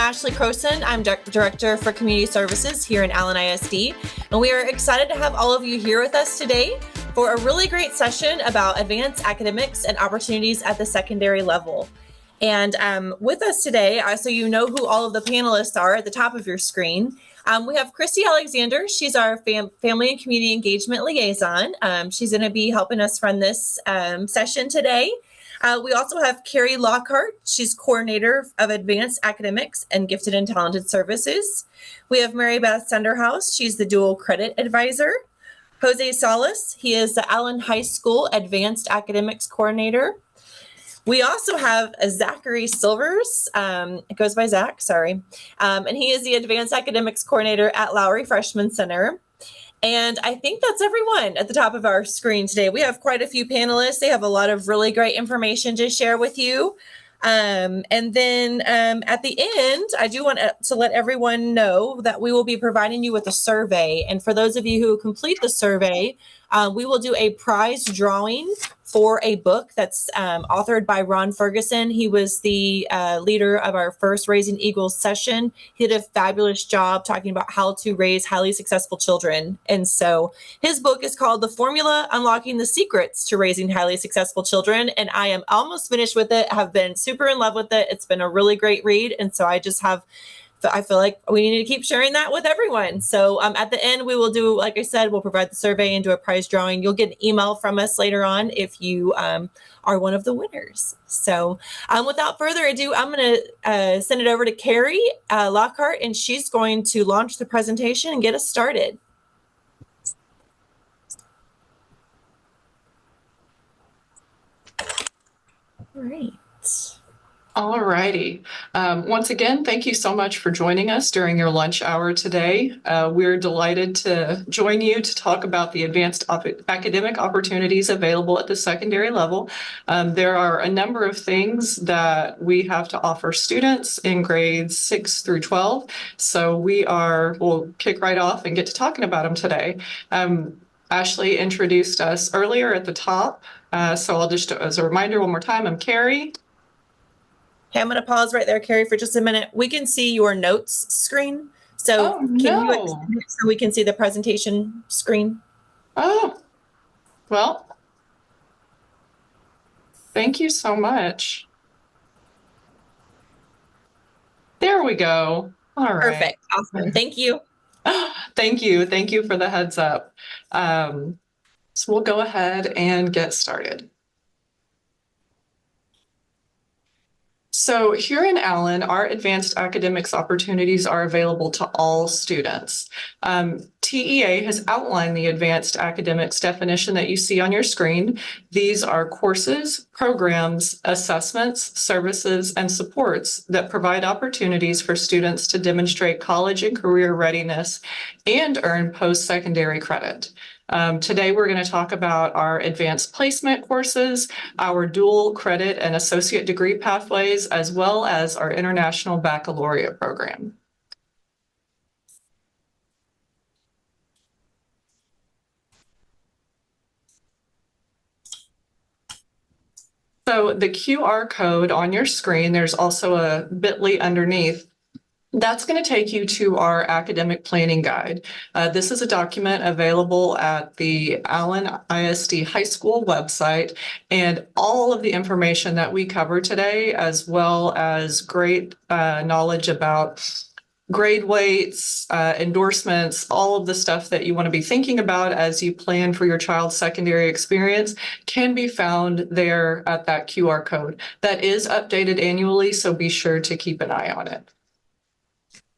Ashley Croson. I'm Director for Community Services here in Allen ISD, and we are excited to have all of you here with us today for a really great session about advanced academics and opportunities at the secondary level. And with us today, so you know who all of the panelists are at the top of your screen, we have Christy Alexander. She's our Family and Community Engagement Liaison. She's going to be helping us run this session today. We also have Carrie Lockhart. She's Coordinator of Advanced Academics and Gifted and Talented Services. We have Mary Beth Senderhouse. She's the Dual Credit Advisor. Jose Salas. He is the Allen High School Advanced Academics Coordinator. We also have Zachary Silvers. It goes by Zach, sorry. And he is the Advanced Academics Coordinator at Lowry Freshman Center. And I think that's everyone at the top of our screen today. We have quite a few panelists. They have a lot of really great information to share with you. And then at the end, I do want to let everyone know that we will be providing you with a survey. And for those of you who complete the survey, we will do a prize drawing for a book that's authored by Ron Ferguson. He was the leader of our first Raising Eagles session. He did a fabulous job talking about how to raise highly successful children. And so his book is called The Formula: Unlocking the Secrets to Raising Highly Successful Children. And I am almost finished with it. Have been super in love with it. It's been a really great read. And so I feel like we need to keep sharing that with everyone. So at the end, we will do, like I said, we'll provide the survey and do a prize drawing. You'll get an email from us later on if you are one of the winners. So without further ado, I'm going to send it over to Carrie Lockhart, and she's going to launch the presentation and get us started. All right. All righty. Once again, thank you so much for joining us during your lunch hour today. We're delighted to join you to talk about the advanced academic opportunities available at the secondary level. There are a number of things that we have to offer students in grades 6 through 12. So we'll kick right off and get to talking about them today. Ashley introduced us earlier at the top. So I'll just, as a reminder one more time, I'm Carrie. Okay, I'm going to pause right there, Carrie, for just a minute. We can see your notes screen. So can you extend it so we can see the presentation screen? Oh, well, thank you so much. There we go. All right. Perfect. Awesome. Thank you. Thank you. Thank you for the heads up. So we'll go ahead and get started. So here in Allen, our advanced academics opportunities are available to all students. TEA has outlined the advanced academics definition that you see on your screen. These are courses, programs, assessments, services, and supports that provide opportunities for students to demonstrate college and career readiness and earn post-secondary credit. Today, we're going to talk about our advanced placement courses, our dual credit and associate degree pathways, as well as our international baccalaureate program. So the QR code on your screen, there's also a bit.ly underneath. That's going to take you to our academic planning guide. This is a document available at the Allen ISD High School website, and all of the information that we cover today, as well as great knowledge about grade weights, endorsements, all of the stuff that you want to be thinking about as you plan for your child's secondary experience, can be found there at that QR code. That is updated annually, so be sure to keep an eye on it.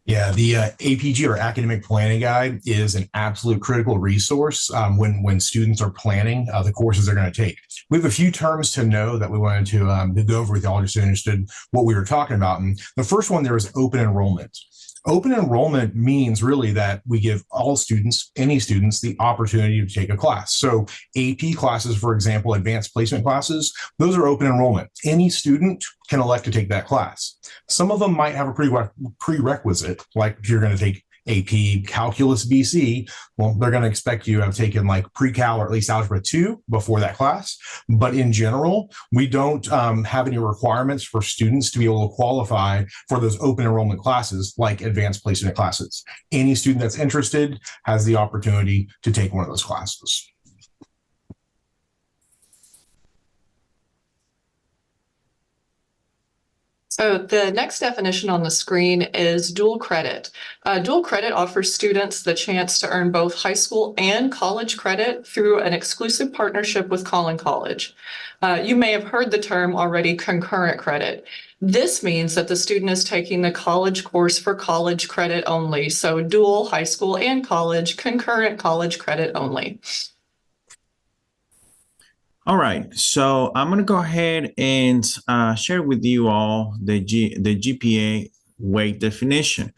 Yeah, the APG or Academic Planning Guide is an absolute critical resource when students are planning the courses they're going to take. We have a few terms to know that we wanted to go over with y'all just so you understood what we were talking about. And the first one there is open enrollment. Open enrollment means really that we give all students, any students, the opportunity to take a class. So AP classes, for example, advanced placement classes, those are open enrollment. Any student can elect to take that class. Some of them might have a prerequisite, like if you're going to take AP Calculus BC, well, they're going to expect you to have taken like pre-cal or at least Algebra 2 before that class. But in general, we don't have any requirements for students to be able to qualify for those open enrollment classes like advanced placement classes. Any student that's interested has the opportunity to take one of those classes. So the next definition on the screen is dual credit. Dual credit offers students the chance to earn both high school and college credit through an exclusive partnership with Collin College. You may have heard the term already, concurrent credit. This means that the student is taking the college course for college credit only. So dual high school and college, concurrent college credit only. All right, so I'm going to go ahead and share with you all the GPA weight definition.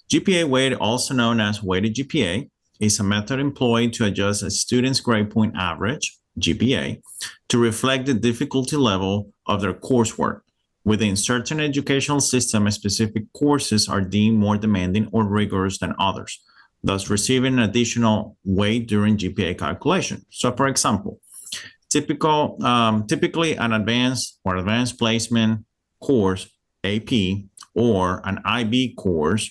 GPA weight, also known as weighted GPA, is a method employed to adjust a student's grade point average, GPA, to reflect the difficulty level of their coursework. Within certain educational systems, specific courses are deemed more demanding or rigorous than others, thus receiving an additional weight during GPA calculation. So, for example, typically an advanced placement course, AP, or an IB course,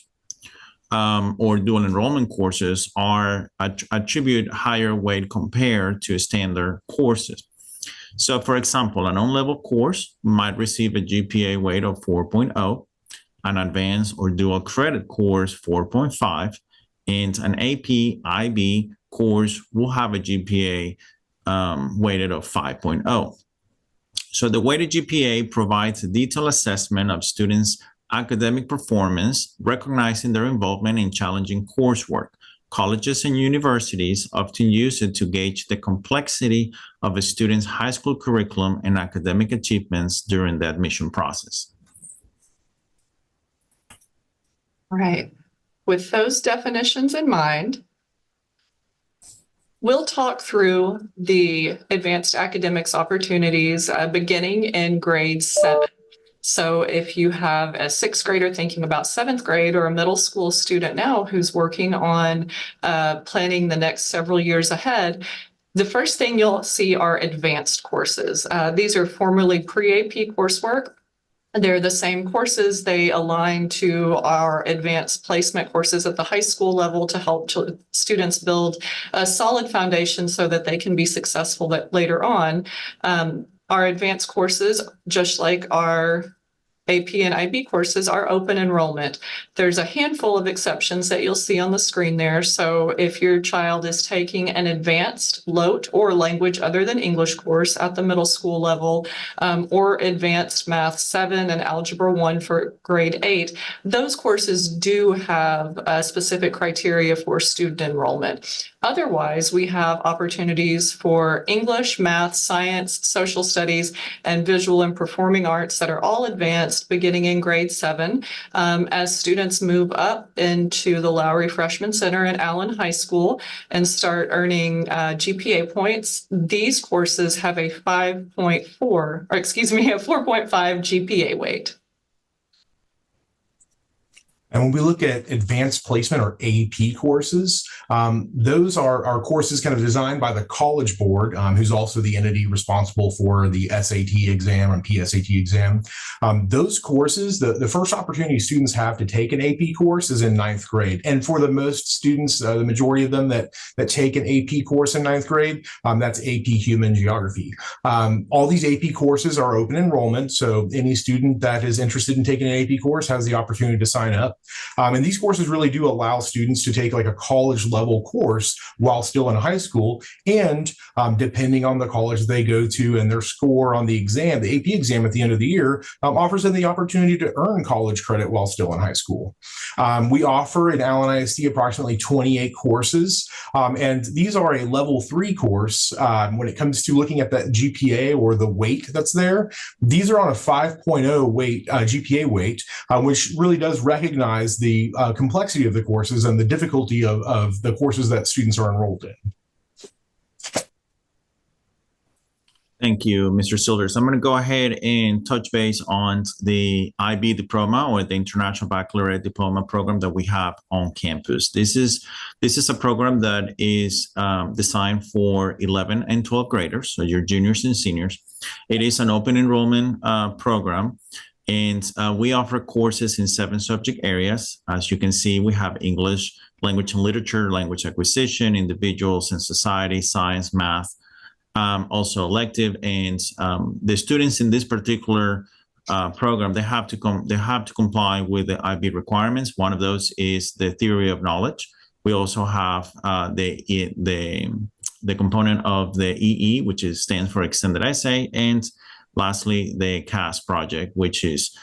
or dual enrollment courses are attribute higher weight compared to standard courses. So, for example, an on-level course might receive a GPA weight of 4.0, an advanced or dual credit course 4.5, and an AP IB course will have a GPA weighted of 5.0. So the weighted GPA provides a detailed assessment of students' academic performance, recognizing their involvement in challenging coursework. Colleges and universities often use it to gauge the complexity of a student's high school curriculum and academic achievements during the admission process. All right. With those definitions in mind, we'll talk through the advanced academics opportunities beginning in grade 7. So if you have a 6th grader thinking about 7th grade, or a middle school student now who's working on planning the next several years ahead, the first thing you'll see are advanced courses. These are formerly pre-AP coursework. They're the same courses. They align to our advanced placement courses at the high school level to help students build a solid foundation so that they can be successful later on. Our advanced courses, just like our AP and IB courses, are open enrollment. There's a handful of exceptions that you'll see on the screen there. So if your child is taking an advanced LOT or language other than English course at the middle school level, or advanced Math 7 and Algebra 1 for grade 8, those courses do have specific criteria for student enrollment. Otherwise, we have opportunities for English, math, science, social studies, and visual and performing arts that are all advanced beginning in grade 7. As students move up into the Lowry Freshman Center at Allen High School and start earning GPA points, these courses have a 4.5 GPA weight. And when we look at advanced placement or AP courses, those are courses kind of designed by the College Board, who's also the entity responsible for the SAT exam and PSAT exam. Those courses, the first opportunity students have to take an AP course is in 9th grade. And for the most students, the majority of them that take an AP course in 9th grade, that's AP Human Geography. All these AP courses are open enrollment, so any student that is interested in taking an AP course has the opportunity to sign up. And these courses really do allow students to take like a college level course while still in high school. And depending on the college they go to and their score on the exam, the AP exam at the end of the year offers them the opportunity to earn college credit while still in high school. We offer at Allen ISD approximately 28 courses. And these are a level 3 course. When it comes to looking at that GPA or the weight that's there, these are on a 5.0 weight, GPA weight, which really does recognize the complexity of the courses and the difficulty of the courses that students are enrolled in. Thank you, Mr. Silvers. I'm going to go ahead and touch base on the IB diploma or the International Baccalaureate Diploma program that we have on campus. This is a program that is designed for 11 and 12 graders, so your juniors and seniors. It is an open enrollment program, and we offer courses in 7 subject areas. As you can see, we have English, language and literature, language acquisition, individuals and society, science, math, also elective, and the students in this particular program, they have to comply with the IB requirements. One of those is the theory of knowledge. We also have the component of the EE, which stands for extended essay, and lastly the CAS project, which is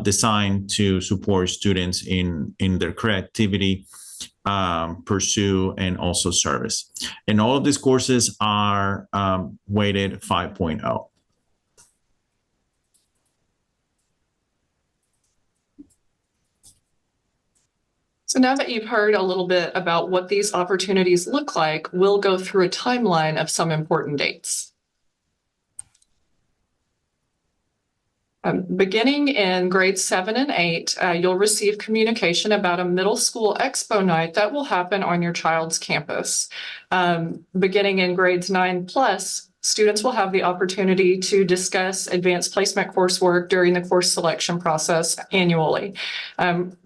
designed to support students in their creativity, pursue, and also service. And all of these courses are weighted 5.0. So now that you've heard a little bit about what these opportunities look like, we'll go through a timeline of some important dates. Beginning in grades 7 and 8, you'll receive communication about a middle school expo night that will happen on your child's campus. Beginning in grades 9 plus, students will have the opportunity to discuss advanced placement coursework during the course selection process annually.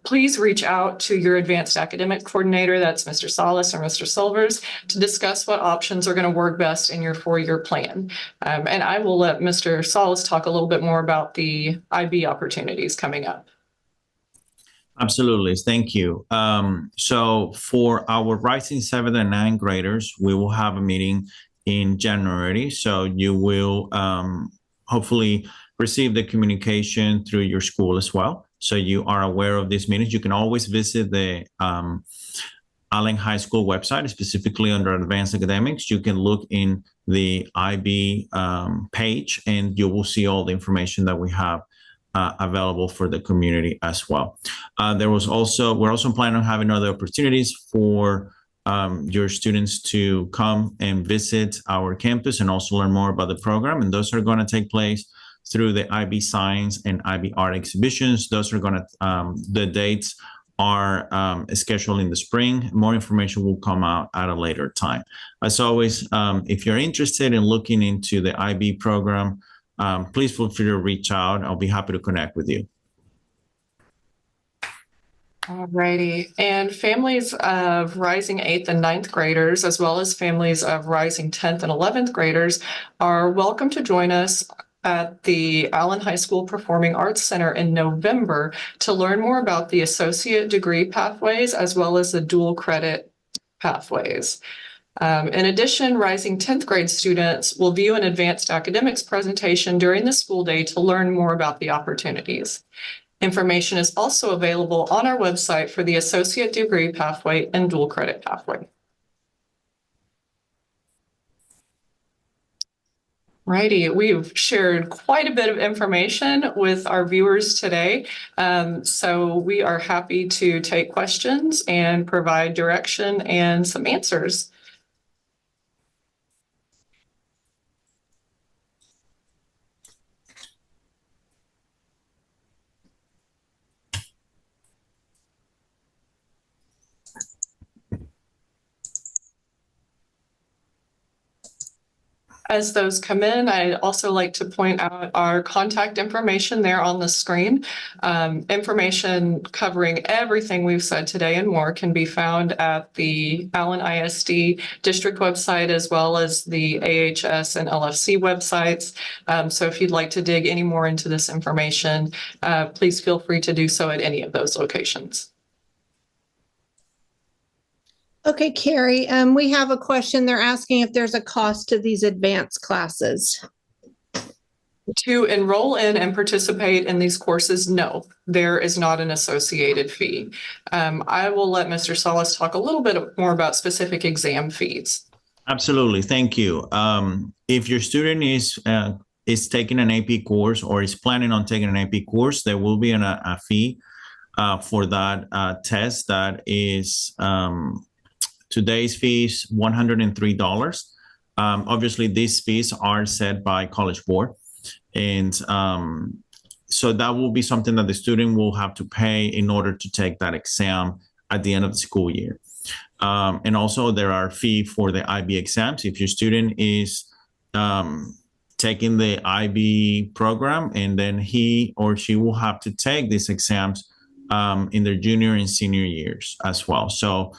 Please reach out to your advanced academic coordinator, that's Mr. Salas or Mr. Silvers, to discuss what options are going to work best in your 4-year plan. And I will let Mr. Salas talk a little bit more about the IB opportunities coming up. Absolutely. Thank you. So for our rising 7th and 9th graders, we will have a meeting in January. So you will hopefully receive the communication through your school as well. So you are aware of these meetings. You can always visit the Allen High School website, specifically under Advanced Academics. You can look in the IB page, and you will see all the information that we have available for the community as well. We're also planning on having other opportunities for your students to come and visit our campus and also learn more about the program. And those are going to take place through the IB Science and IB Art exhibitions. Those are going to, the dates are scheduled in the spring. More information will come out at a later time. As always, if you're interested in looking into the IB program, please feel free to reach out. I'll be happy to connect with you. All righty. And families of rising 8th and 9th graders, as well as families of rising 10th and 11th graders, are welcome to join us at the Allen High School Performing Arts Center in November to learn more about the associate degree pathways as well as the dual credit pathways. In addition, rising 10th grade students will view an advanced academics presentation during the school day to learn more about the opportunities. Information is also available on our website for the associate degree pathway and dual credit pathway. Righty, we've shared quite a bit of information with our viewers today. So we are happy to take questions and provide direction and some answers. As those come in, I'd also like to point out our contact information there on the screen. Information covering everything we've said today and more can be found at the Allen ISD district website, as well as the AHS and LFC websites. So if you'd like to dig any more into this information, please feel free to do so at any of those locations. Okay, Carrie, we have a question. They're asking if there's a cost to these advanced classes. To enroll in and participate in these courses, no, there is not an associated fee. I will let Mr. Salas talk a little bit more about specific exam fees. Absolutely, thank you. If your student is taking an AP course or is planning on taking an AP course, there will be a fee for that test. That is today's fee is $103. Obviously, these fees are set by College Board. And so that will be something that the student will have to pay in order to take that exam at the end of the school year. And also there are fees for the IB exams. If your student is taking the IB program, and then he or she will have to take these exams in their junior and senior years as well. So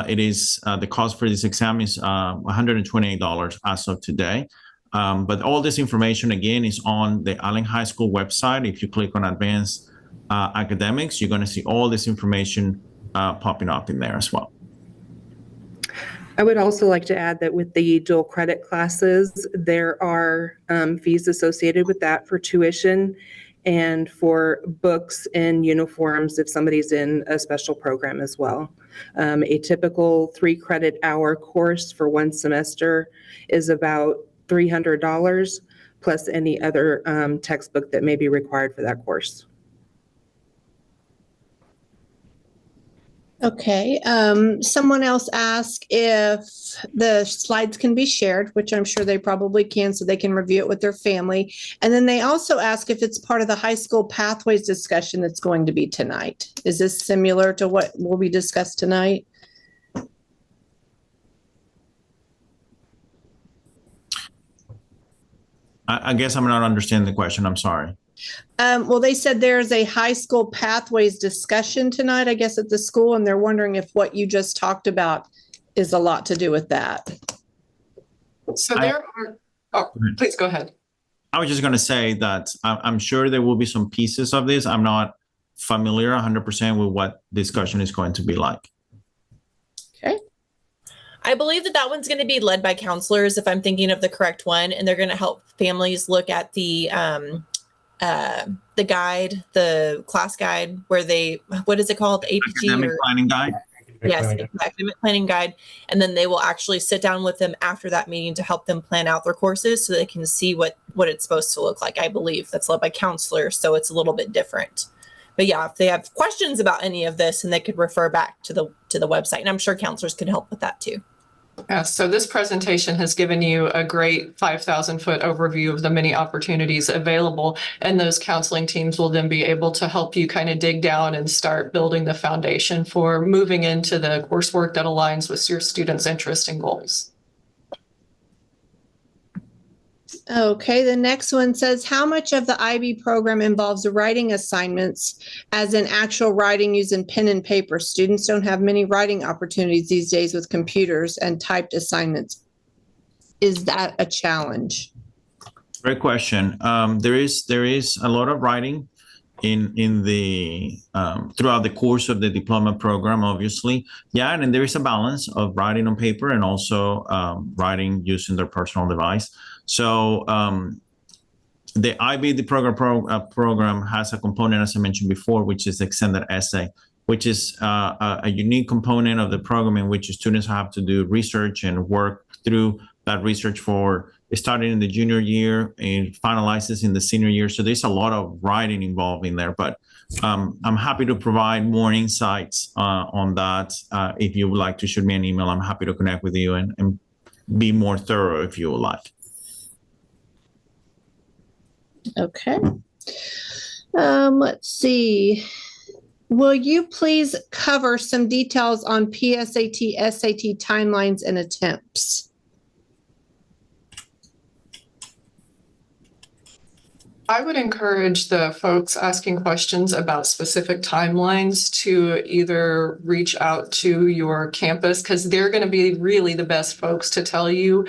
it is the cost for this exam is $128 as of today. But all this information, again, is on the Allen High School website. If you click on Advanced Academics, you're going to see all this information popping up in there as well. I would also like to add that with the dual credit classes, there are fees associated with that for tuition and for books and uniforms if somebody's in a special program as well. A typical 3-credit-hour course for one semester is about $300 plus any other textbook that may be required for that course. Okay, someone else asked if the slides can be shared, which I'm sure they probably can, so they can review it with their family. And then they also ask if it's part of the high school pathways discussion that's going to be tonight. Is this similar to what will be discussed tonight? I guess I'm not understanding the question. I'm sorry. Well, they said there's a high school pathways discussion tonight, I guess, at the school, and they're wondering if what you just talked about is a lot to do with that. So there are, please go ahead. I was just going to say that I'm sure there will be some pieces of this. I'm not familiar 100% with what discussion is going to be like. Okay. I believe that one's going to be led by counselors, if I'm thinking of the correct one, and they're going to help families look at the guide, the class guide, where what is it called? APG Academic planning guide. Yes, academic planning guide. And then they will actually sit down with them after that meeting to help them plan out their courses so they can see what it's supposed to look like. I believe that's led by counselors, so it's a little bit different. But yeah, if they have questions about any of this, and they could refer back to the website, and I'm sure counselors can help with that too. Yeah, so this presentation has given you a great 5,000-foot overview of the many opportunities available, and those counseling teams will then be able to help you kind of dig down and start building the foundation for moving into the coursework that aligns with your students' interests and goals. Okay, the next one says, how much of the IB program involves writing assignments, as in actual writing using pen and paper? Students don't have many writing opportunities these days with computers and typed assignments. Is that a challenge? Great question. There is a lot of writing in the throughout the course of the diploma program, obviously. Yeah, and there is a balance of writing on paper and also writing using their personal device. So the IB program has a component, as I mentioned before, which is the extended essay, which is a unique component of the program in which students have to do research and work through that research for starting in the junior year and finalizes in the senior year. So there's a lot of writing involved in there, but I'm happy to provide more insights on that. If you would like to shoot me an email, I'm happy to connect with you and be more thorough if you would like. Okay. Let's see. Will you please cover some details on PSAT, SAT timelines and attempts? I would encourage the folks asking questions about specific timelines to either reach out to your campus, because they're going to be really the best folks to tell you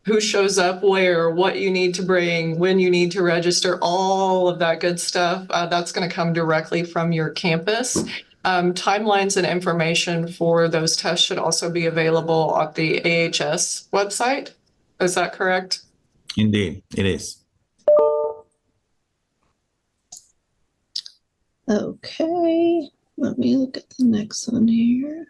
who shows up where, what you need to bring, when you need to register, all of that good stuff. That's going to come directly from your campus. Timelines and information for those tests should also be available at the AHS website. Is that correct? Indeed, it is. Okay, let me look at the next one here.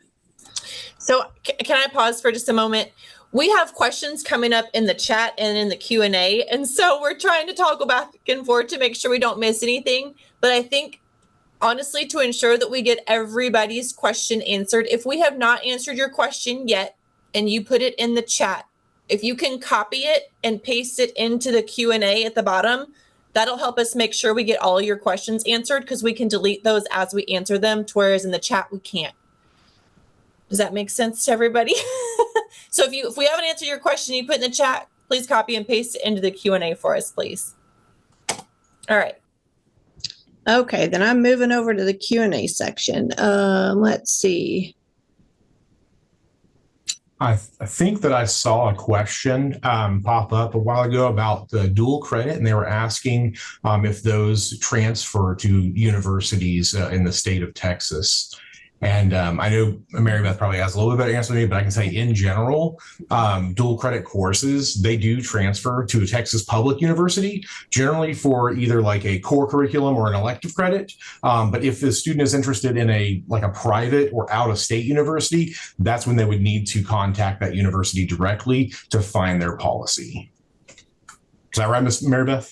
So can I pause for just a moment? We have questions coming up in the chat and in the Q&A. And so we're trying to toggle back and forth to make sure we don't miss anything. But I think, honestly, to ensure that we get everybody's question answered, if we have not answered your question yet and you put it in the chat, if you can copy it and paste it into the Q&A at the bottom, that'll help us make sure we get all your questions answered, because we can delete those as we answer them, whereas in the chat we can't. Does that make sense to everybody? So if we haven't answered your question you put in the chat, please copy and paste it into the Q&A for us, please. All right. Okay, then I'm moving over to the Q&A section. Let's see. I think that I saw a question pop up a while ago about the dual credit, and they were asking if those transfer to universities in the state of Texas. And I know Mary Beth probably has a little bit better answer than me, but I can say in general, dual credit courses, they do transfer to a Texas public university, generally for either like a core curriculum or an elective credit. But if the student is interested in a private or out of state university, that's when they would need to contact that university directly to find their policy. Is that right, Ms. Mary Beth?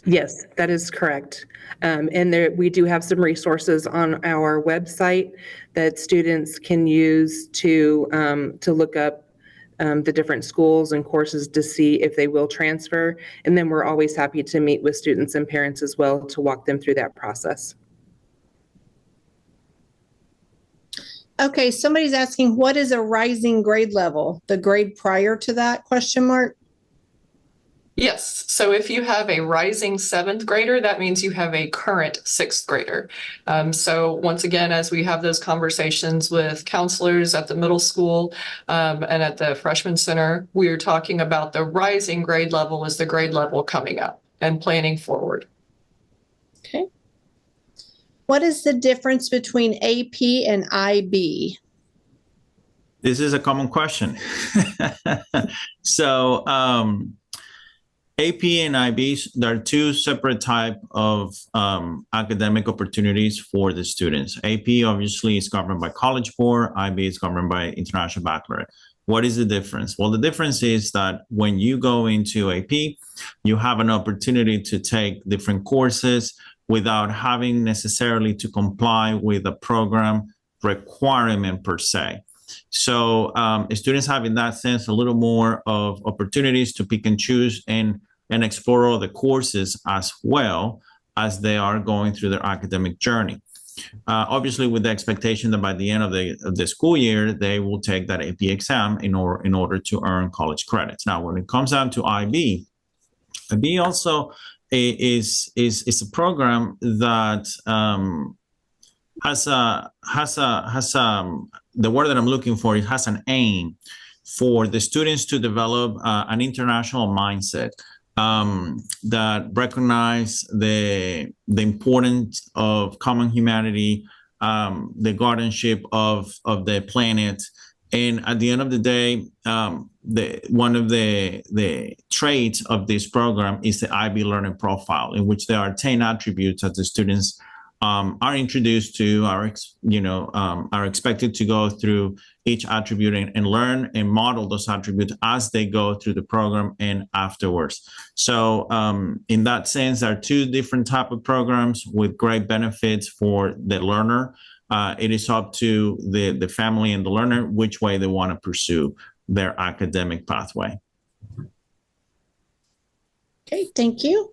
Yes, that is correct. And we do have some resources on our website that students can use to look up the different schools and courses to see if they will transfer. And then we're always happy to meet with students and parents as well to walk them through that process. Okay, somebody's asking, what is a rising grade level? The grade prior to that, question mark? Yes. So if you have a rising 7th grader, that means you have a current 6th grader. So once again, as we have those conversations with counselors at the middle school and at the freshman center, we are talking about the rising grade level as the grade level coming up and planning forward. Okay. What is the difference between AP and IB? This is a common question. So AP and IBs, there are two separate type of academic opportunities for the students. AP obviously is governed by College Board, IB is governed by International Baccalaureate. What is the difference? Well, the difference is that when you go into AP, you have an opportunity to take different courses without having necessarily to comply with a program requirement per se. So students have, in that sense, a little more of opportunities to pick and choose and explore all the courses as well as they are going through their academic journey. Obviously, with the expectation that by the end of the school year, they will take that AP exam in order to earn college credits. Now, when it comes down to IB, IB also is a program that has the word that I'm looking for, it has an aim for the students to develop an international mindset that recognize the importance of common humanity, the guardianship of the planet. And at the end of the day, one of the traits of this program is the IB learning profile, in which there are 10 attributes that the students are introduced to, are expected to go through each attribute and learn and model those attributes as they go through the program and afterwards. So in that sense, there are two different type of programs with great benefits for the learner. It is up to the family and the learner which way they want to pursue their academic pathway. Okay, thank you.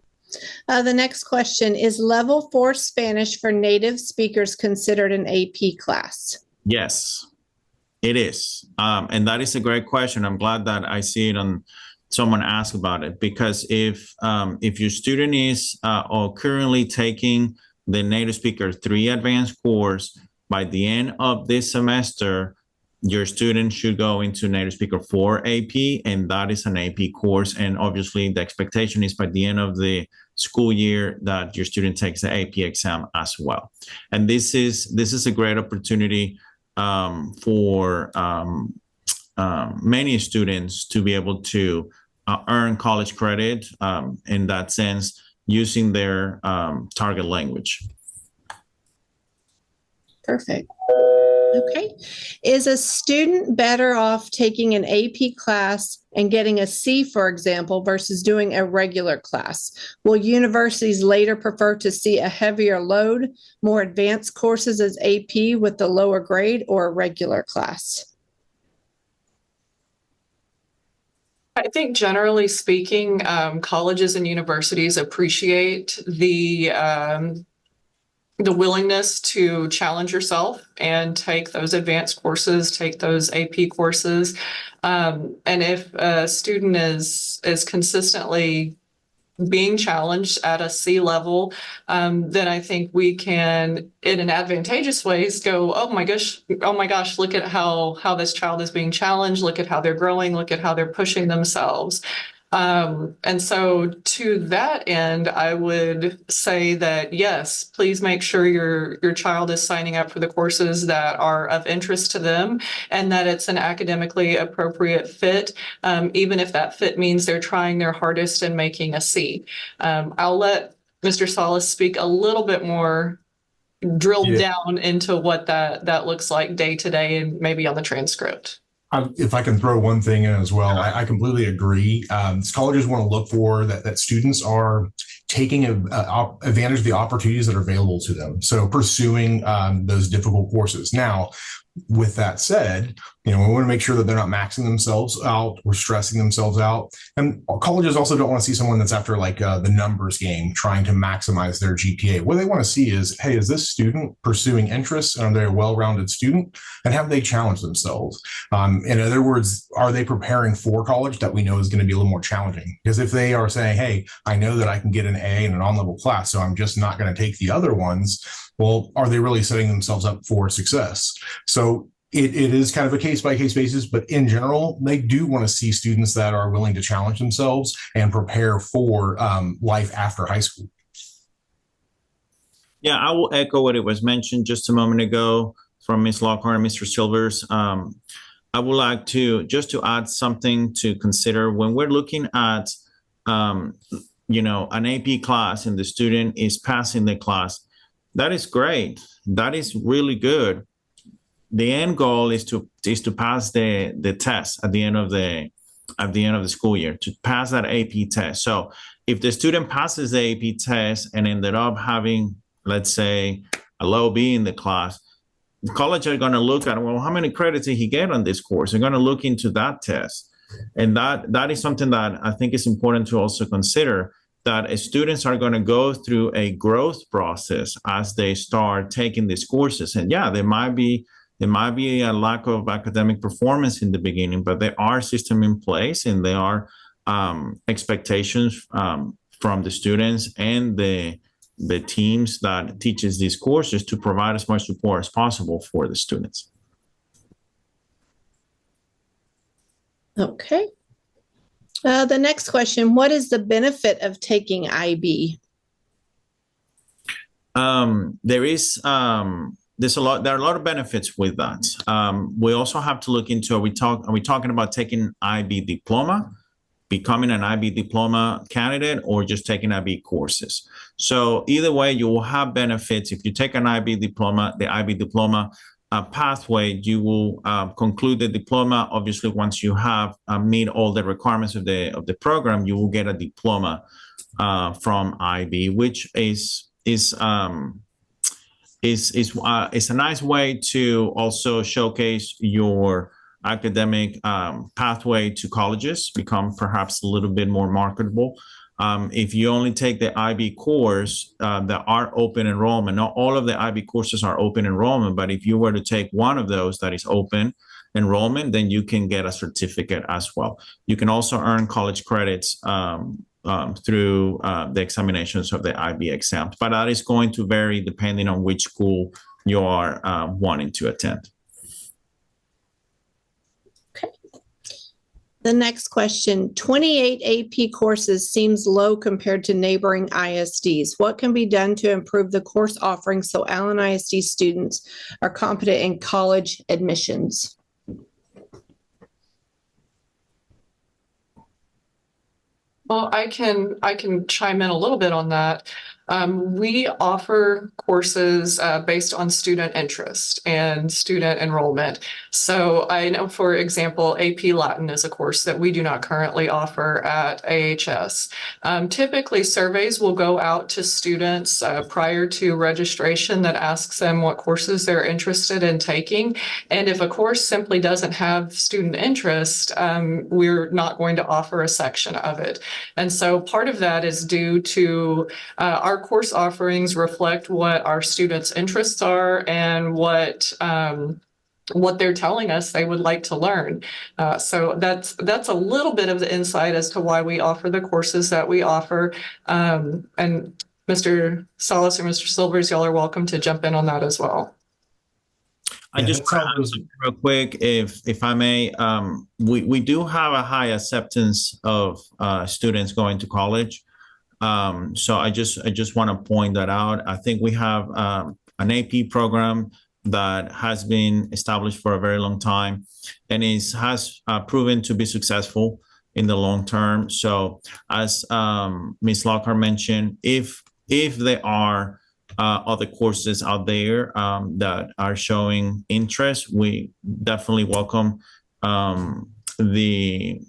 The next question, is level 4 Spanish for native speakers considered an AP class? Yes, it is. And that is a great question. I'm glad that I see it on someone asked about it, because if your student is or currently taking the Native Speaker 3 advanced course, by the end of this semester, your student should go into Native Speaker 4 AP, and that is an AP course. And obviously the expectation is by the end of the school year that your student takes the AP exam as well. And this is a great opportunity for many students to be able to earn college credit in that sense, using their target language. Perfect. Okay. Is a student better off taking an AP class and getting a C, for example, versus doing a regular class? Will universities later prefer to see a heavier load, more advanced courses as AP with the lower grade, or a regular class? I think generally speaking, colleges and universities appreciate the willingness to challenge yourself and take those advanced courses, take those AP courses. And if a student is consistently being challenged at a C level, then I think we can, in an advantageous ways, go, oh my gosh, look at how this child is being challenged. Look at how they're growing. Look at how they're pushing themselves. And so to that end, I would say that yes, please make sure your child is signing up for the courses that are of interest to them and that it's an academically appropriate fit, even if that fit means they're trying their hardest and making a C. I'll let Mr. Salas speak a little bit more drilled down into what that looks like day to day and maybe on the transcript. If I can throw one thing in as well, I completely agree. Colleges want to look for that students are taking advantage of the opportunities that are available to them. So pursuing those difficult courses. Now, with that said, we want to make sure that they're not maxing themselves out or stressing themselves out. And colleges also don't want to see someone that's after like the numbers game, trying to maximize their GPA. What they want to see is, hey, is this student pursuing interests? And are they a well-rounded student? And have they challenged themselves? In other words, are they preparing for college that we know is going to be a little more challenging? Because if they are saying, hey, I know that I can get an A in an on-level class, so I'm just not going to take the other ones, well, are they really setting themselves up for success? So it is kind of a case-by-case basis, but in general, they do want to see students that are willing to challenge themselves and prepare for life after high school. Yeah, I will echo what it was mentioned just a moment ago from Ms. Lockhart and Mr. Silvers. I would like to add something to consider when we're looking at, an AP class and the student is passing the class. That is great. That is really good. The end goal is to pass the test at the end of the school year, to pass that AP test. So if the student passes the AP test and ended up having, let's say, a low B in the class, the college are going to look at, well, how many credits did he get on this course? They're going to look into that test. And that is something that I think is important to also consider, that students are going to go through a growth process as they start taking these courses. And yeah, there might be a lack of academic performance in the beginning, but there are systems in place and there are expectations from the students and the teams that teaches these courses to provide as much support as possible for the students. Okay. The next question, what is the benefit of taking IB? There's a lot. There are a lot of benefits with that. We also have to look into, are we talking about taking IB diploma, becoming an IB diploma candidate, or just taking IB courses? So either way, you will have benefits. If you take an IB diploma, the IB diploma pathway, you will conclude the diploma. Obviously, once you have meet all the requirements of the program, you will get a diploma from IB, which is a nice way to also showcase your academic pathway to colleges, become perhaps a little bit more marketable. If you only take the IB course that are open enrollment, not all of the IB courses are open enrollment, but if you were to take one of those that is open enrollment, then you can get a certificate as well. You can also earn college credits through the examinations of the IB exams, but that is going to vary depending on which school you are wanting to attend. The next question, 28 AP courses seems low compared to neighboring ISDs. What can be done to improve the course offering so Allen ISD students are competent in college admissions? Well, I can chime in a little bit on that. We offer courses based on student interest and student enrollment. So I know, for example, AP Latin is a course that we do not currently offer at AHS. Typically, surveys will go out to students prior to registration that asks them what courses they're interested in taking. And if a course simply doesn't have student interest, we're not going to offer a section of it. And so part of that is due to our course offerings reflect what our students' interests are and what they're telling us they would like to learn. So that's a little bit of the insight as to why we offer the courses that we offer. And Mr. Salas or Mr. Silvers, y'all are welcome to jump in on that as well. I just want to add real quick, if I may, we do have a high acceptance of students going to college. So I just want to point that out. I think we have an AP program that has been established for a very long time and has proven to be successful in the long term. So as Ms. Lockhart mentioned, if there are other courses out there that are showing interest, we definitely welcome the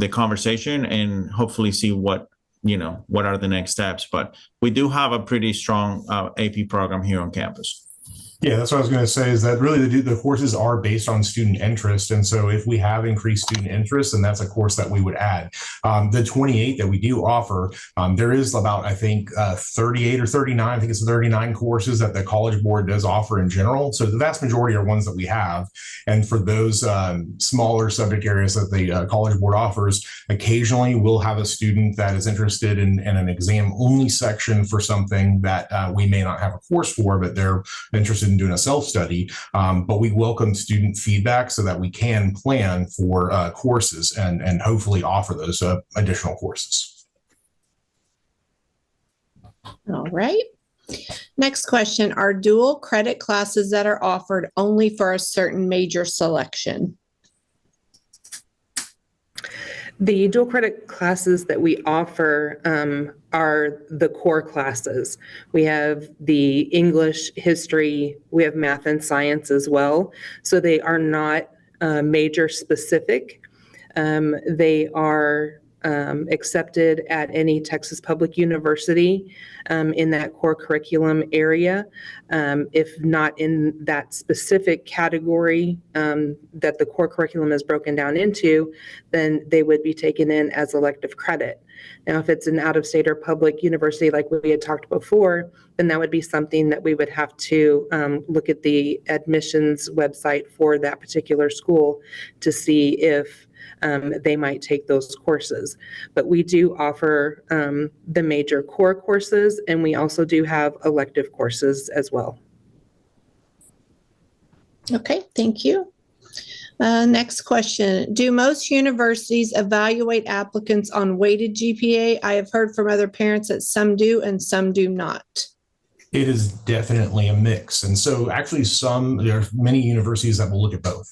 conversation and hopefully see what are the next steps. But we do have a pretty strong AP program here on campus. Yeah, that's what I was going to say, is that really the courses are based on student interest. And so if we have increased student interest, then that's a course that we would add. The 28 that we do offer, there is about, I think, 38 or 39, I think it's 39 courses that the College Board does offer in general. So the vast majority are ones that we have. And for those smaller subject areas that the College Board offers, occasionally we'll have a student that is interested in an exam-only section for something that we may not have a course for, but they're interested in doing a self-study, but we welcome student feedback so that we can plan for courses and hopefully offer those additional courses. All right. Next question, are dual credit classes that are offered only for a certain major selection? The dual credit classes that we offer are the core classes. We have the English, history, we have math and science as well. So they are not major specific. They are accepted at any Texas Public University in that core curriculum area. If not in that specific category that the core curriculum is broken down into, then they would be taken in as elective credit. Now, if it's an out-of-state or public university like we had talked before, then that would be something that we would have to look at the admissions website for that particular school to see if they might take those courses. But we do offer the major core courses, and we also do have elective courses as well. Okay, thank you. Next question. Do most universities evaluate applicants on weighted GPA? I have heard from other parents that some do and some do not. It is definitely a mix. And so actually there are many universities that will look at both.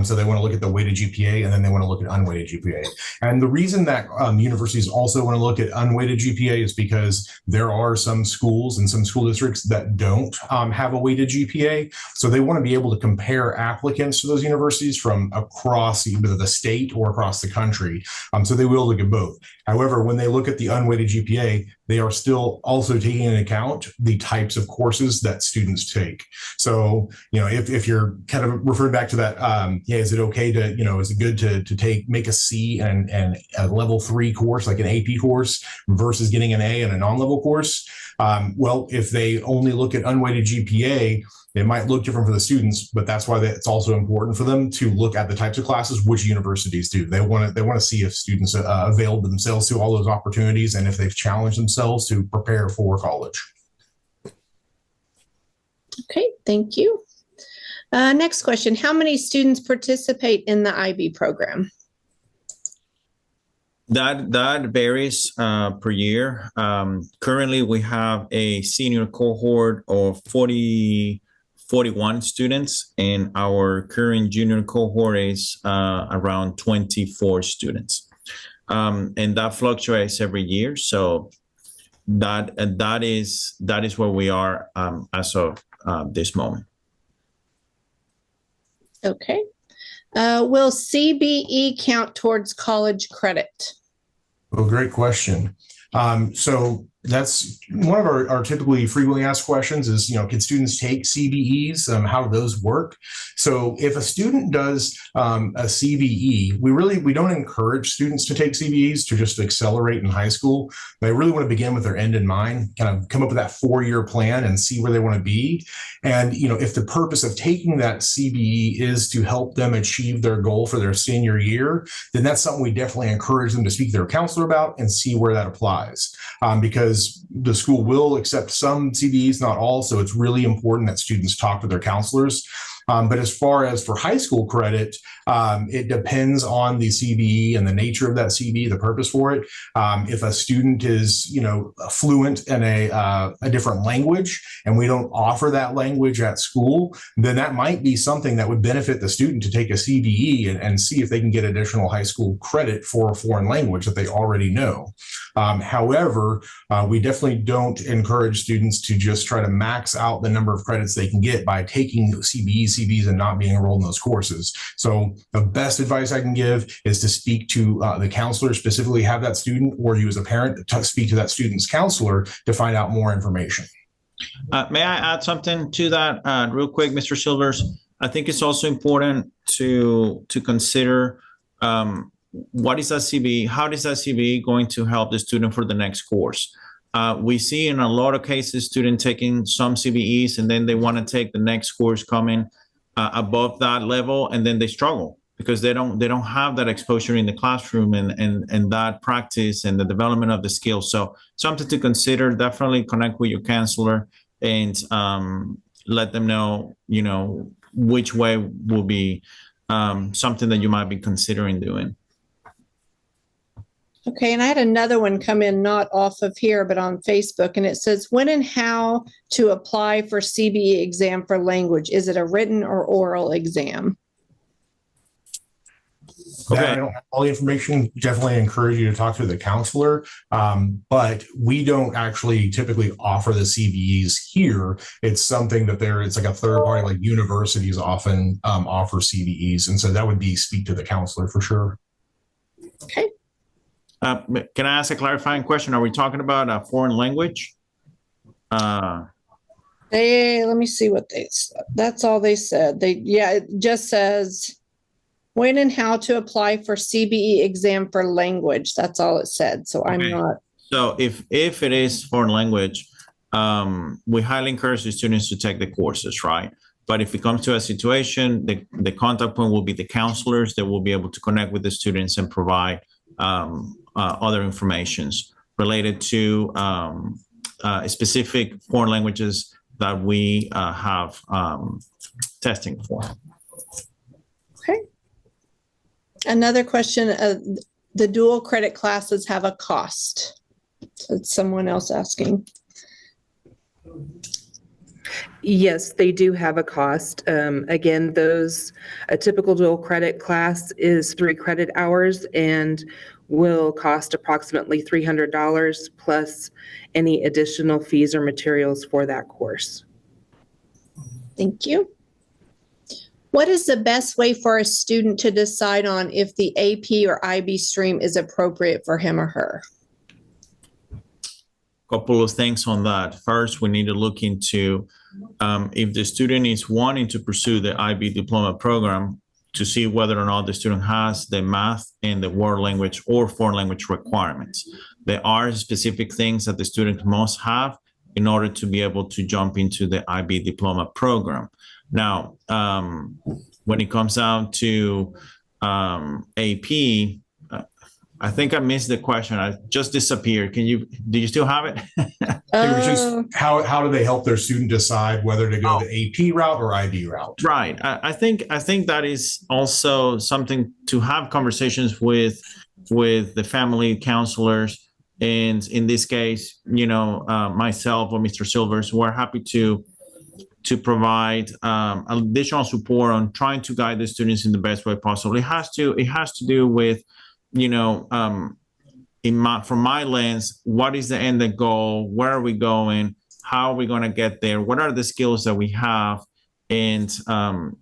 So they want to look at the weighted GPA and then they want to look at unweighted GPA. And the reason that universities also want to look at unweighted GPA is because there are some schools and some school districts that don't have a weighted GPA. So they want to be able to compare applicants to those universities from across either the state or across the country. So they will look at both. However, when they look at the unweighted GPA, they are still also taking into account the types of courses that students take. So, if you're kind of referring back to that, is it okay to, is it good to make a C and a level 3 course, like an AP course, versus getting an A in a non-level course? Well, if they only look at unweighted GPA, it might look different for the students, but that's why it's also important for them to look at the types of classes which universities do. They want to see if students availed themselves to all those opportunities and if they've challenged themselves to prepare for college. Okay, thank you. Next question. How many students participate in the IB program? That varies per year. Currently, we have a senior cohort of 41 students, and our current junior cohort is around 24 students. And that fluctuates every year. So that is where we are as of this moment. Okay. Will CBE count towards college credit? Well, great question. So that's one of our typically frequently asked questions is, can students take CBEs? How do those work? So if a student does a CBE, we don't encourage students to take CBEs to just accelerate in high school. They really want to begin with their end in mind, kind of come up with that 4-year plan and see where they want to be. And, if the purpose of taking that CBE is to help them achieve their goal for their senior year, then that's something we definitely encourage them to speak to their counselor about and see where that applies. Because the school will accept some CBEs, not all. So it's really important that students talk to their counselors. But as far as for high school credit, it depends on the CBE and the nature of that CBE, the purpose for it. If a student is, fluent in a different language and we don't offer that language at school, then that might be something that would benefit the student to take a CBE and see if they can get additional high school credit for a foreign language that they already know. However, we definitely don't encourage students to just try to max out the number of credits they can get by taking CBEs and not being enrolled in those courses. So the best advice I can give is to speak to the counselor, specifically have that student, or you as a parent to speak to that student's counselor to find out more information. May I add something to that real quick, Mr. Silvers? I think it's also important to consider what is that CBE? How is that CBE going to help the student for the next course? We see in a lot of cases students taking some CBEs and then they want to take the next course coming above that level, and then they struggle because they don't have that exposure in the classroom and that practice and the development of the skills. So something to consider. Definitely connect with your counselor and let them know, which way will be something that you might be considering doing. Okay, and I had another one come in, not off of here, but on Facebook, and it says, when and how to apply for CBE exam for language? Is it a written or oral exam? Okay. I don't have all the information. Definitely encourage you to talk to the counselor, but we don't actually typically offer the CBEs here. It's something that it's like a third party, like universities often offer CBEs, and so that would be speak to the counselor for sure. Okay. Can I ask a clarifying question? Are we talking about a foreign language? Let me see what they said. That's all they said. It just says when and how to apply for CBE exam for language. That's all it said. So I'm not. So if it is foreign language, we highly encourage the students to take the courses, right? But if it comes to a situation, the contact point will be the counselors that will be able to connect with the students and provide other informations related to specific foreign languages that we have testing for. Okay. Another question, the dual credit classes have a cost. So it's someone else asking. Yes, they do have a cost. Again, a typical dual credit class is 3 credit hours and will cost approximately $300 plus any additional fees or materials for that course. Thank you. What is the best way for a student to decide on if the AP or IB stream is appropriate for him or her? Couple of things on that. First, we need to look into if the student is wanting to pursue the IB diploma program, to see whether or not the student has the math and the world language or foreign language requirements. There are specific things that the student must have in order to be able to jump into the IB diploma program. Now, when it comes down to AP, I think I missed the question. I just disappeared. Do you still have it? It was just how do they help their student decide whether to go the AP route or IB route? Right. I think that is also something to have conversations with the family counselors. And in this case, myself or Mr. Silvers, we're happy to provide additional support on trying to guide the students in the best way possible. It has to do with, from my lens, what is the end goal? Where are we going? How are we going to get there? What are the skills that we have? And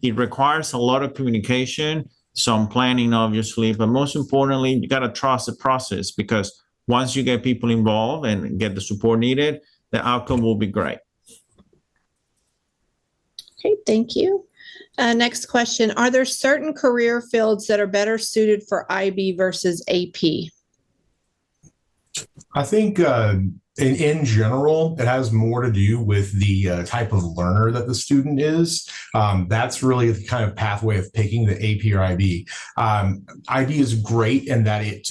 it requires a lot of communication, some planning, obviously, but most importantly, you got to trust the process, because once you get people involved and get the support needed, the outcome will be great. Okay, thank you. Next question. Are there certain career fields that are better suited for IB versus AP? I think in general, it has more to do with the type of learner that the student is. That's really the kind of pathway of picking the AP or IB. IB is great in that it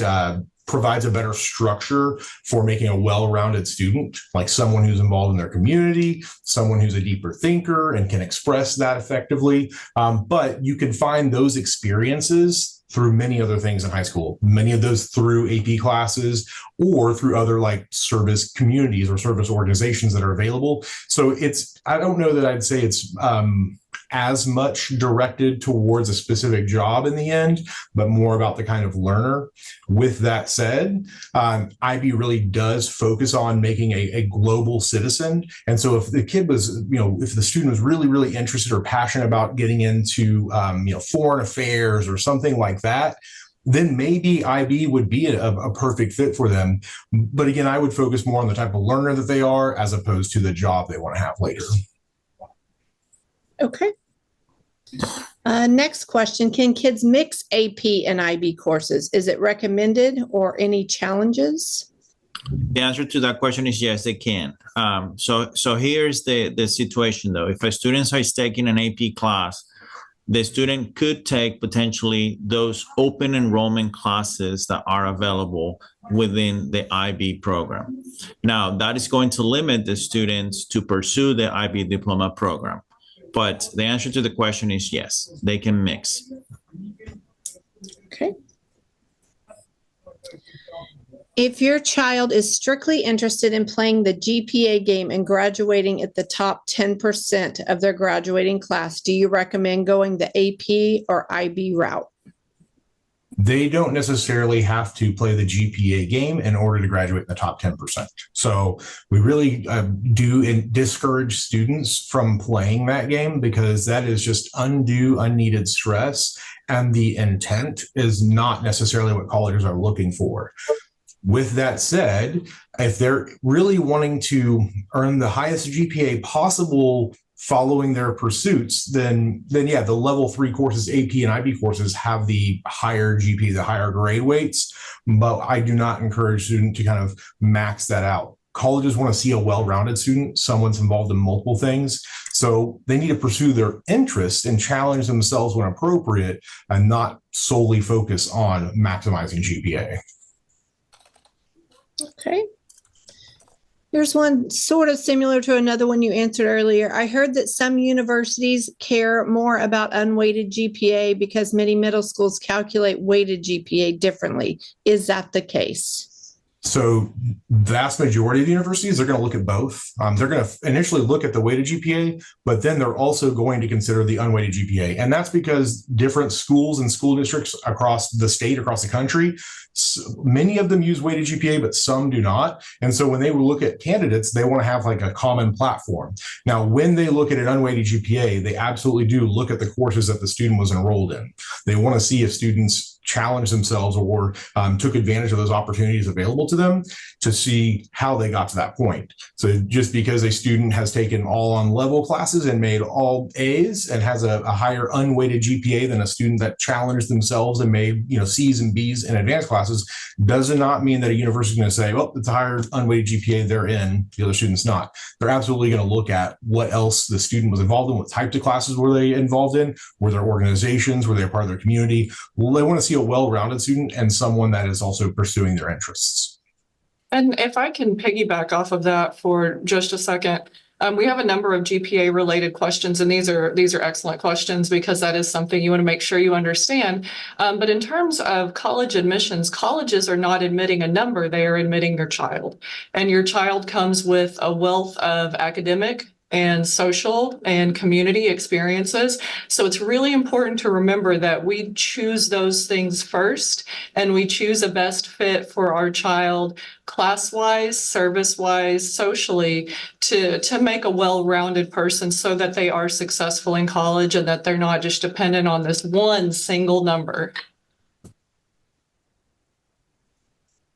provides a better structure for making a well-rounded student, like someone who's involved in their community, someone who's a deeper thinker and can express that effectively. But you can find those experiences through many other things in high school, many of those through AP classes or through other like service communities or service organizations that are available. So I don't know that I'd say it's as much directed towards a specific job in the end, but more about the kind of learner. With that said, IB really does focus on making a global citizen. And so if the kid was, if the student was really, really interested or passionate about getting into, foreign affairs or something like that, then maybe IB would be a perfect fit for them. But again, I would focus more on the type of learner that they are as opposed to the job they want to have later. Okay. Next question. Can kids mix AP and IB courses? Is it recommended or any challenges? The answer to that question is yes, they can. So here's the situation though. If a student is taking an AP class, the student could take potentially those open enrollment classes that are available within the IB program. Now, that is going to limit the students to pursue the IB diploma program. But the answer to the question is yes, they can mix. Okay. If your child is strictly interested in playing the GPA game and graduating at the top 10% of their graduating class, do you recommend going the AP or IB route? They don't necessarily have to play the GPA game in order to graduate in the top 10%. So we really do discourage students from playing that game because that is just undue, unneeded stress. And the intent is not necessarily what colleges are looking for. With that said, if they're really wanting to earn the highest GPA possible following their pursuits, then yeah, the level 3 courses, AP and IB courses, have the higher GPA, the higher grade weights. But I do not encourage students to kind of max that out. Colleges want to see a well-rounded student, someone's involved in multiple things. So they need to pursue their interests and challenge themselves when appropriate and not solely focus on maximizing GPA. Okay. Here's one sort of similar to another one you answered earlier. I heard that some universities care more about unweighted GPA because many middle schools calculate weighted GPA differently. Is that the case? So vast majority of the universities are going to look at both. They're going to initially look at the weighted GPA, but then they're also going to consider the unweighted GPA. And that's because different schools and school districts across the state, across the country, many of them use weighted GPA, but some do not. And so when they look at candidates, they want to have like a common platform. Now, when they look at an unweighted GPA, they absolutely do look at the courses that the student was enrolled in. They want to see if students challenged themselves or took advantage of those opportunities available to them to see how they got to that point. So just because a student has taken all on level classes and made all A's and has a higher unweighted GPA than a student that challenged themselves and made C's and B's in advanced classes does not mean that a university is going to say, well, it's a higher unweighted GPA they're in, the other student's not. They're absolutely going to look at what else the student was involved in, what types of classes were they involved in, were there organizations, were they a part of their community. Well, they want to see a well-rounded student and someone that is also pursuing their interests. And if I can piggyback off of that for just a second, we have a number of GPA related questions, and these are excellent questions because that is something you want to make sure you understand. But in terms of college admissions, colleges are not admitting a number, they are admitting your child. And your child comes with a wealth of academic and social and community experiences. So it's really important to remember that we choose those things first, and we choose a best fit for our child class-wise, service-wise, socially, to make a well-rounded person so that they are successful in college and that they're not just dependent on this one single number.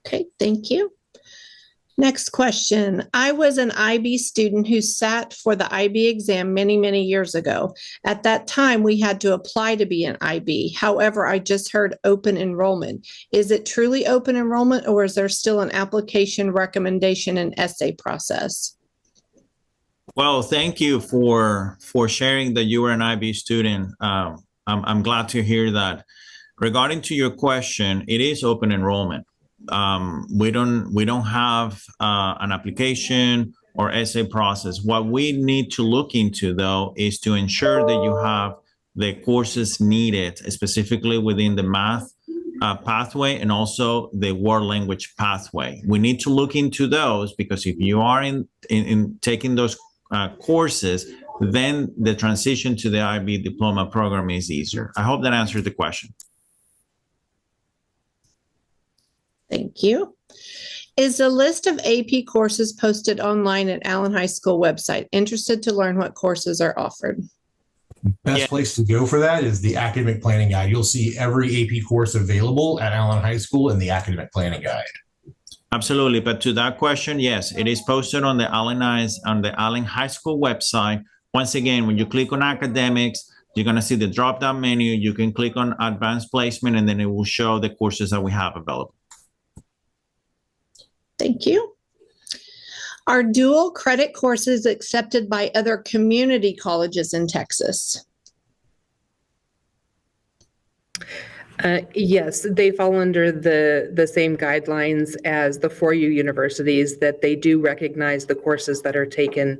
Okay, thank you. Next question. I was an IB student who sat for the IB exam many, many years ago. At that time, we had to apply to be an IB. However, I just heard open enrollment. Is it truly open enrollment, or is there still an application, recommendation, and essay process? Well, thank you for sharing that you were an IB student. I'm glad to hear that. Regarding to your question, it is open enrollment. We don't have an application or essay process. What we need to look into, though, is to ensure that you have the courses needed, specifically within the math pathway and also the world language pathway. We need to look into those, because if you are in taking those courses, then the transition to the IB diploma program is easier. I hope that answers the question. Thank you. Is the list of AP courses posted online at Allen High School website? Interested to learn what courses are offered. Best place to go for that is the academic planning guide. You'll see every AP course available at Allen High School in the academic planning guide. Absolutely. But to that question, yes, it is posted on the Allen High School website. Once again, when you click on academics, you're going to see the drop-down menu. You can click on advanced placement, and then it will show the courses that we have available. Thank you. Are dual credit courses accepted by other community colleges in Texas? Yes, they fall under the same guidelines as the 4U universities, that they do recognize the courses that are taken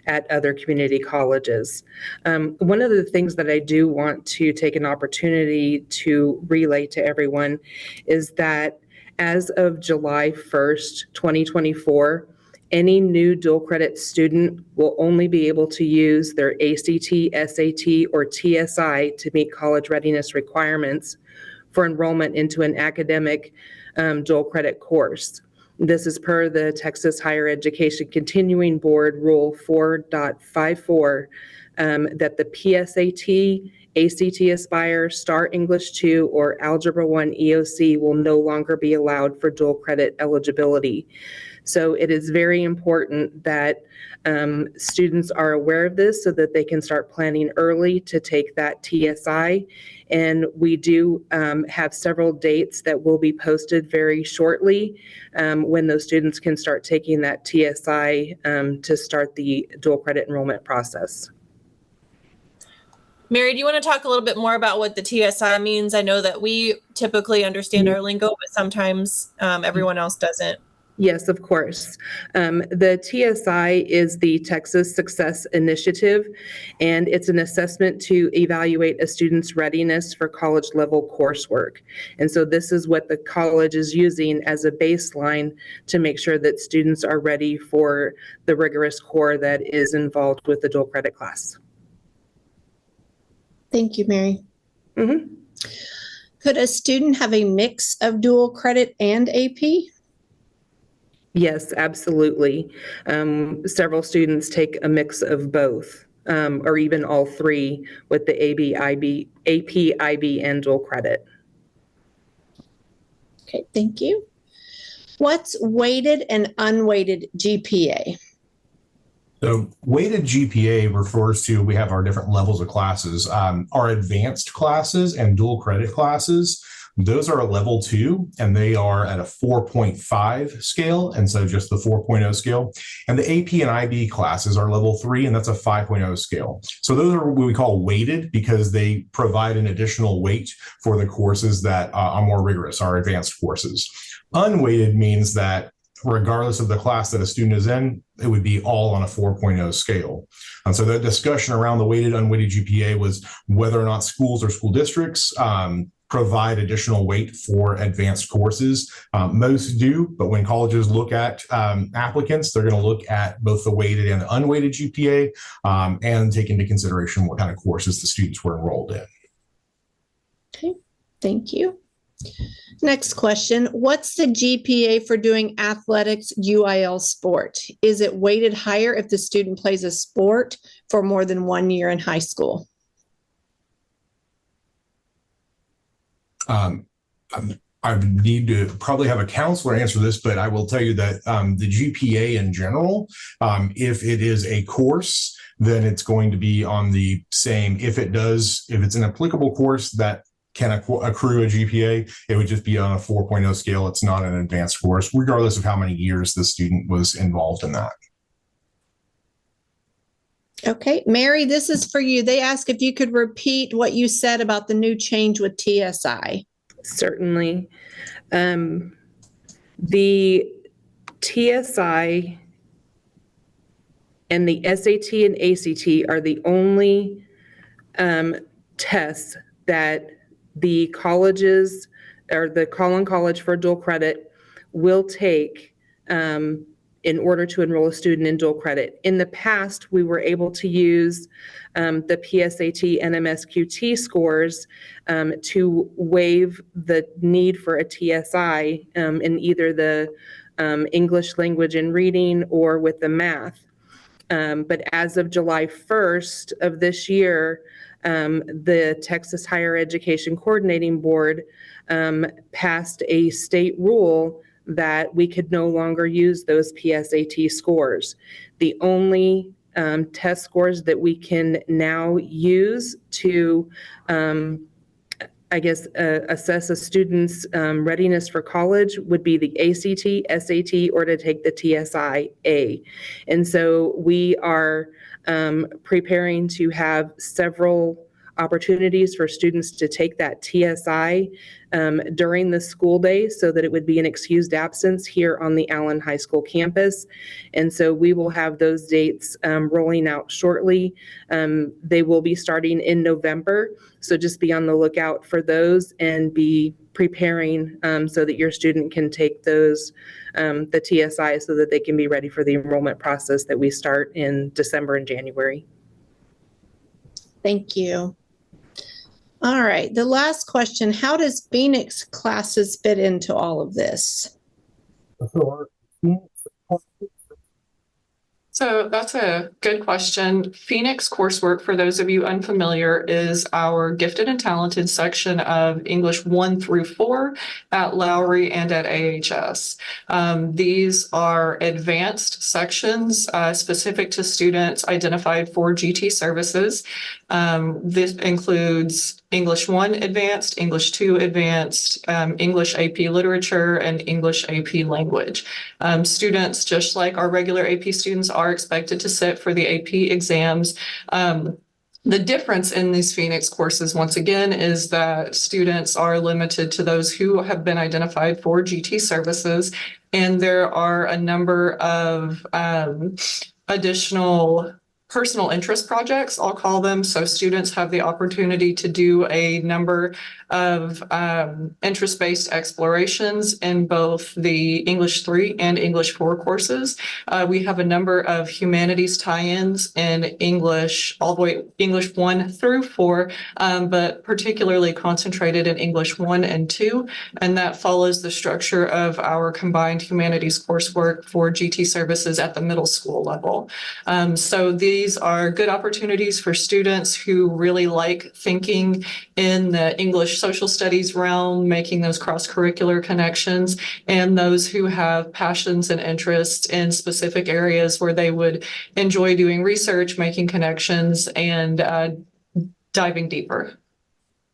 at other community colleges. One of the things that I do want to take an opportunity to relay to everyone is that as of July 1st, 2024, any new dual credit student will only be able to use their ACT, SAT, or TSI to meet college readiness requirements for enrollment into an academic dual credit course. This is per the Texas Higher Education Continuing Board Rule 4.54, that the PSAT, ACT Aspire, STAR English 2, or Algebra 1 EOC will no longer be allowed for dual credit eligibility. So it is very important that students are aware of this so that they can start planning early to take that TSI. And we do have several dates that will be posted very shortly when those students can start taking that TSI to start the dual credit enrollment process. Mary, do you want to talk a little bit more about what the TSI means? I know that we typically understand our lingo, but sometimes everyone else doesn't. Yes, of course. The TSI is the Texas Success Initiative, and it's an assessment to evaluate a student's readiness for college level coursework. And so this is what the college is using as a baseline to make sure that students are ready for the rigorous core that is involved with the dual credit class. Thank you, Mary. Mm-hmm. Could a student have a mix of dual credit and AP? Yes, absolutely. Several students take a mix of both, or even all three with the AP, IB, and dual credit. Okay, thank you. What's weighted and unweighted GPA? So weighted GPA refers to, we have our different levels of classes. Our advanced classes and dual credit classes, those are a level 2, and they are at a 4.5 scale. And so just the 4.0 scale. And the AP and IB classes are level 3, and that's a 5.0 scale. So those are what we call weighted because they provide an additional weight for the courses that are more rigorous, our advanced courses. Unweighted means that regardless of the class that a student is in, it would be all on a 4.0 scale. And so the discussion around the weighted, unweighted GPA was whether or not schools or school districts provide additional weight for advanced courses. Most do, but when colleges look at applicants, they're going to look at both the weighted and the unweighted GPA and take into consideration what kind of courses the students were enrolled in. Okay, thank you. Next question. What's the GPA for doing athletics UIL sport? Is it weighted higher if the student plays a sport for more than 1 year in high school? I need to probably have a counselor answer this, but I will tell you that the GPA in general, if it is a course, then it's going to be on the same. If it's an applicable course that can accrue a GPA, it would just be on a 4.0 scale. It's not an advanced course, regardless of how many years the student was involved in that. Okay, Mary, this is for you. They ask if you could repeat what you said about the new change with TSI. Certainly. The TSI and the SAT and ACT are the only tests that the colleges or the Collin College for dual credit will take in order to enroll a student in dual credit. In the past, we were able to use the PSAT and MSQT scores to waive the need for a TSI in either the English language and reading or with the math. But as of July 1st of this year, the Texas Higher Education Coordinating Board passed a state rule that we could no longer use those PSAT scores. The only test scores that we can now use to, assess a student's readiness for college would be the ACT, SAT, or to take the TSI-A. And so we are preparing to have several opportunities for students to take that TSI during the school day so that it would be an excused absence here on the Allen High School campus. And so we will have those dates rolling out shortly. They will be starting in November. So just be on the lookout for those and be preparing so that your student can take those, the TSI, so that they can be ready for the enrollment process that we start in December and January. Thank you. All right, the last question, how does Phoenix classes fit into all of this? So that's a good question. Phoenix coursework, for those of you unfamiliar, is our gifted and talented section of English 1 through 4 at Lowry and at AHS. These are advanced sections specific to students identified for GT services. This includes English 1 Advanced, English 2 Advanced, English AP Literature, and English AP Language. Students, just like our regular AP students, are expected to sit for the AP exams. The difference in these Phoenix courses, once again, is that students are limited to those who have been identified for GT services, and there are a number of additional personal interest projects, I'll call them. So students have the opportunity to do a number of interest-based explorations in both the English 3 and English 4 courses. We have a number of humanities tie-ins in English, all the way English 1 through 4, but particularly concentrated in English 1 and 2. And that follows the structure of our combined humanities coursework for GT services at the middle school level. So these are good opportunities for students who really like thinking in the English social studies realm, making those cross-curricular connections, and those who have passions and interests in specific areas where they would enjoy doing research, making connections, and diving deeper.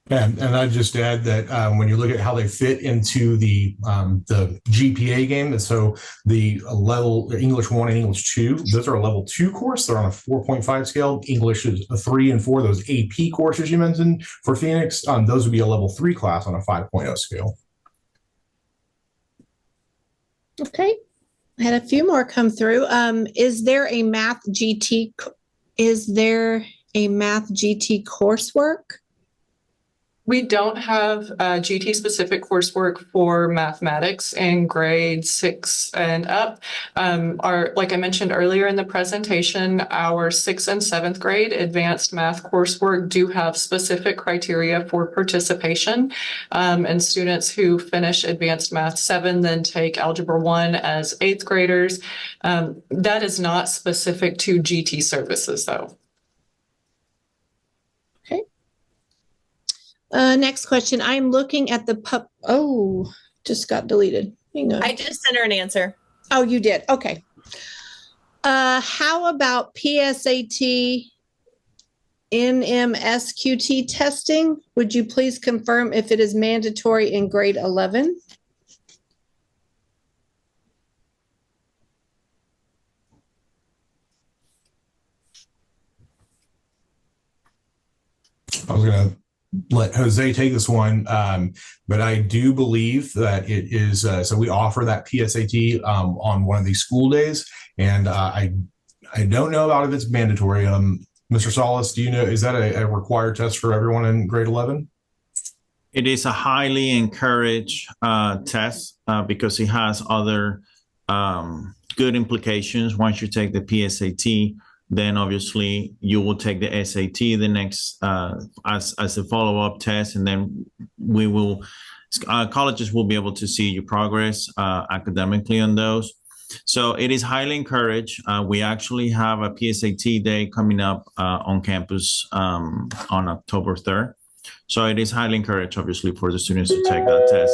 And I'd just add that when you look at how they fit into the GPA game, and so the level English 1 and English 2, those are a level 2 course. They're on a 4.5 scale. English is a 3 and 4. Those AP courses you mentioned for Phoenix, those would be a level 3 class on a 5.0 scale. Okay, I had a few more come through. Is there a math GT coursework? We don't have GT specific coursework for mathematics in grades 6 and up. Like I mentioned earlier in the presentation, our 6th and 7th grade advanced math coursework do have specific criteria for participation. And students who finish advanced math 7 then take algebra 1 as 8th graders. That is not specific to GT services though. Next question. I'm looking at the just got deleted. Hang on. I just sent her an answer. Oh, you did. Okay. How about PSAT NMSQT testing? Would you please confirm if it is mandatory in grade 11? I was going to let Jose take this one, but I do believe that it is. So we offer that PSAT on one of these school days, and I don't know about if it's mandatory. Mr. Salas, do you know, is that a required test for everyone in grade 11? It is a highly encouraged test because it has other good implications. Once you take the PSAT, then obviously you will take the SAT the next as a follow-up test, and then we will colleges will be able to see your progress academically on those. So it is highly encouraged. We actually have a PSAT day coming up on campus on October 3rd. So it is highly encouraged, obviously, for the students to take that test.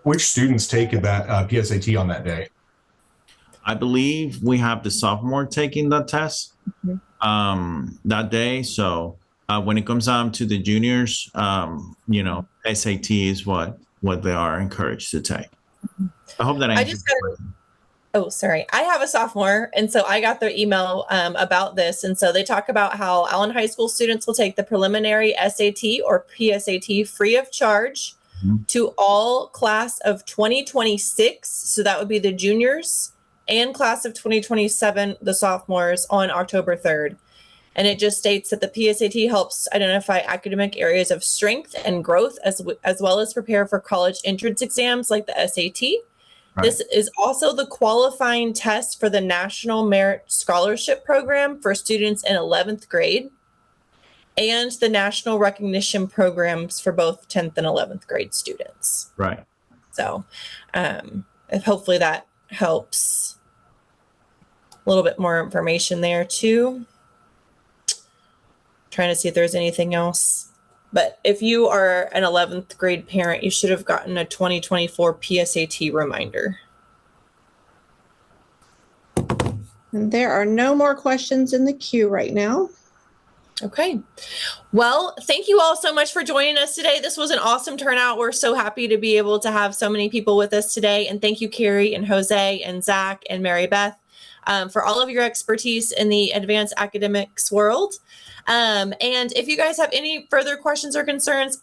Which students take that PSAT on that day? I believe we have the sophomore taking that test that day. So when it comes down to the juniors, SAT is what they are encouraged to take. I hope that answers your question. Oh, sorry. I have a sophomore, and so I got their email about this. And so they talk about how Allen High School students will take the preliminary SAT or PSAT free of charge to all class of 2026. So that would be the juniors, and class of 2027, the sophomores, on October 3rd. And it just states that the PSAT helps identify academic areas of strength and growth, as well as prepare for college entrance exams like the SAT. Right. This is also the qualifying test for the National Merit Scholarship Program for students in 11th grade, and the National Recognition Programs for both 10th and 11th grade students. Right. So if hopefully that helps. A little bit more information there too. Trying to see if there's anything else. But if you are an 11th grade parent, you should have gotten a 2024 PSAT reminder. And there are no more questions in the queue right now. Okay. Well, thank you all so much for joining us today. This was an awesome turnout. We're so happy to be able to have so many people with us today. And thank you, Carrie and Jose and Zach and Mary Beth, for all of your expertise in the advanced academics world. And if you guys have any further questions or concerns,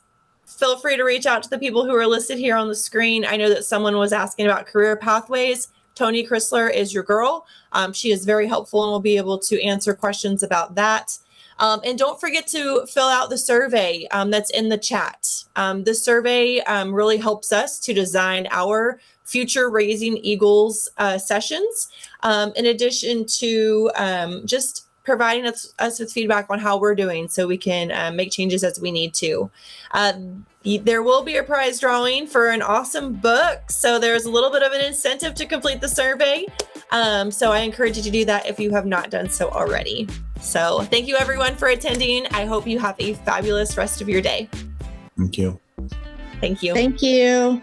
feel free to reach out to the people who are listed here on the screen. I know that someone was asking about career pathways. Tony Chrysler is your girl. She is very helpful and will be able to answer questions about that. And don't forget to fill out the survey that's in the chat. The survey really helps us to design our future Raising Eagles sessions, in addition to just providing us with feedback on how we're doing so we can make changes as we need to. There will be a prize drawing for an awesome book, so there's a little bit of an incentive to complete the survey. So I encourage you to do that if you have not done so already. So thank you everyone for attending. I hope you have a fabulous rest of your day. Thank you. Thank you. Thank you.